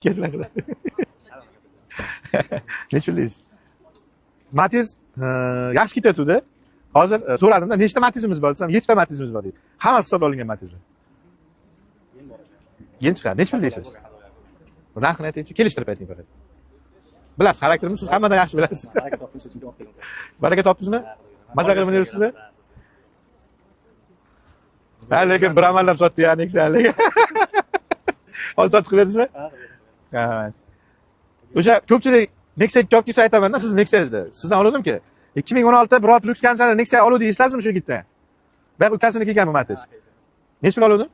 Kechirang. Necha pullaysiz? Matiz yaxshi ketyapti-da. Hozir so'radimda, nechta matizimiz bor desam, 7 ta matizimiz bor deydi. Hammasi hisobga olingan matizlar. Keyin chiqadi. Necha pullaysiz? Narxini aytingchi, kelishtirib ayting faqat. Bilasiz, xarakterimni siz hammadan yaxshi bilasiz. Baraka topdingizmi? Maza qilib yuribsiz-a? Ha, lekin bir amallab sotdi ya, Nexia lekin. Hozir sotib berdingizmi? Ha. O'sha ko'pchilik Nexia olib kelsa aytaman-da, siz Nexia'ngizda. Sizdan oldim-ki, 2016 biror Lux kansani Nexia oluvdi, eslasizmi shu yigitdan? Bayaq ukasini kelganmi Matiz? Necha pul oluvdim?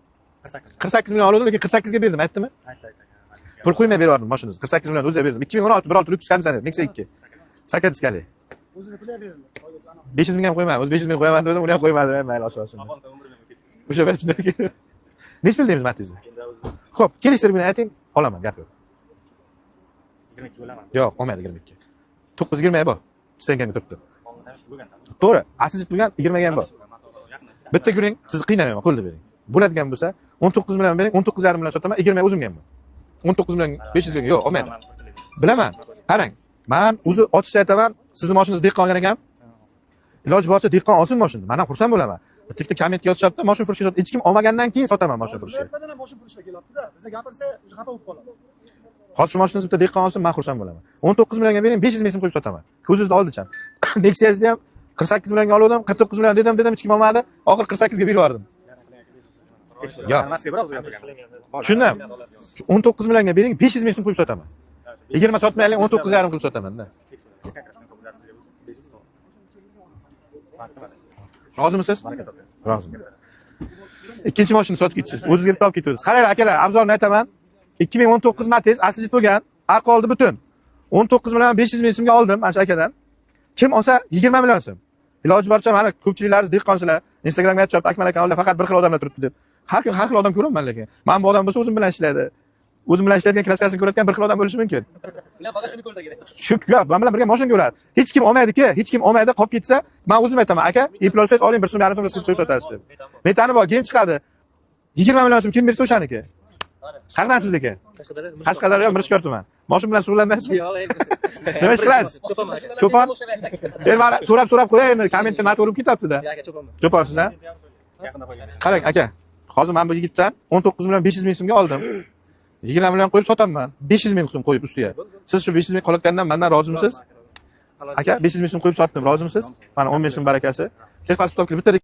48 million oluvdim, lekin 48 ga berdim, aytdimi? Pul qo'ymay berardim mashinangizni. 48 million o'ziga berdim. 2016 biror Lux kansani Nexia 2. 8 kali. O'zini puli berdim. 500 ming ham qo'ymadim. O'zi 500 ming qo'yaman dedim, uni ham qo'ymadim. Mayli, oshirsin. O'sha paytda. Necha pul deymiz Matizni? Xo'p, kelishtirib ayting, olaman, gap yo'q. 22 bo'laman. Yo'q, olmaydi 22. 920 bor. Stengan turibdi. To'g'ri, asli turgan 20 ham bor. Bitta yuring, sizni qiynamayman, qo'lda bering. Bo'ladigan bo'lsa 19 million bering, 19,5 million sotaman, 20 o'zimga ham bor. 19 million 500 ming yo'q, olmaydi. Bilaman. Qarang, men o'zi ochishni aytaman, sizni mashinangiz dehqon olgan ekan. Iloji boricha dehqon olsin mashinani. Men ham xursand bo'laman. Bitta kommentga yozishyapti, mashina furushga hech kim olmagandan keyin sotaman mashina furushga. Ro'yxatdan ham mashina furushga kelyapti-da. Bizga gapirsa, o'sha xato bo'lib qoladi. Hozir shu mashinangizni bitta dehqon olsin, men xursand bo'laman. 19 millionga bering, 500 ming so'm qo'yib sotaman. Ko'zingizda oldicham. Nexia'ni ham 48 millionga oldim, 49 million dedim, hech kim olmadi. Oxir 48 ga berib yubordim. Yo'q. Tushundim. 19 millionga bering, 500 ming so'm qo'yib sotaman. 20 sotmaylik, 19,5 qilib sotaman-da. Rozimisiz? Rozim. Ikkinchi mashina sotib ketasiz. O'zingizga topib ketasiz. Qaranglar akalar, obzorni aytaman. 2019 Matiz asli bo'lgan, arqa oldi butun. 19 million 500 ming so'mga oldim mana shu akadan. Kim olsa 20 million so'm. Iloji boricha mana ko'pchiliklaringiz dehqonchilar Instagramga aytib, Akmal aka ular faqat bir xil odamlar turibdi deb. Har xil odam ko'raman lekin. Men bu odam bo'lsa o'zim bilan ishlaydi. O'zim bilan ishlaydigan klassikasini ko'rayotgan bir xil odam bo'lishi mumkin. Ular faqat shuni ko'rsa kerak. Shu yo'q, men bilan birga mashina ko'radi. Hech kim olmaydi-ki, hech kim olmaydi, qolib ketsa, men o'zim aytaman, aka, eplolsangiz oling, 1,5 so'm siz qo'yib sotasiz deb. Metani bor, keyin chiqadi. 20 million so'm kim bersa o'shaniki. Qayerdan sizniki? Qashqadaryo Mirishkor tuman. Mashina bilan shug'ullanmaysizmi? Yo'q, Nima ish qilasiz? Cho'pon. Endi so'rab qo'yay, endi kommentda noto'g'ri ketyapti-da. Cho'ponsiz, ha? Qarang, aka. Hozir men bu yigitdan 19 million 500 ming so'mga oldim. 20 million qo'yib sotaman. 500 ming so'm qo'yib ustiga. Siz shu 500 ming qolayotgandan mendan rozimisiz? Aka, 500 ming so'm qo'yib sotdim, rozimisiz? Mana 10 ming so'm barakasi. Kelqasi topib bitta